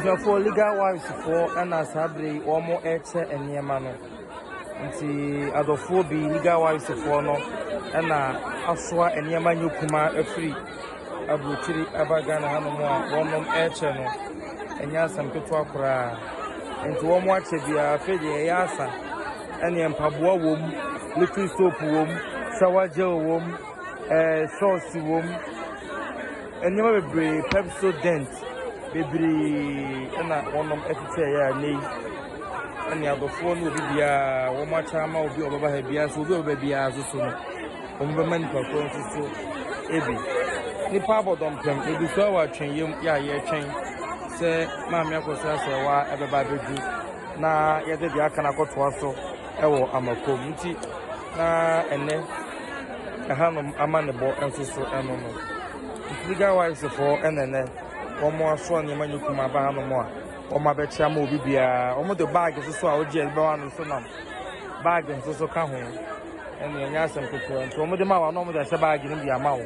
for legal wives for and as Sabri or more eche and near mano. Nti adofo bi legal wives for no and Akosua and Yamanyu Kuma a free Abutiri Abagana Hanoma, one mom eche no, and Yasam Petuakura, and to one watch it be a Fedi Yasa, and Yampabua womb, liquid soap womb, shower gel womb, sauce womb, and never be Pepsodent, baby, and one of Etia knee. And the other phone will be one more time. I'll be over her beers, will be as soon. Woman for so heavy. The papa don't come, maybe so watching you, chain. Say, Mamma Akosua, Serwaa, everybody do. Na yet the Akanako to us so, I'm a community. Na and then a hand of a man about and so and no. Legal wives for and then one more swan, you man, you come about no more. Or my betcha movie be almost the bag is so I'll jail bound and so on. Bag and so come home. And the Yasan could go and to the Mama, no more than a bag in the amount.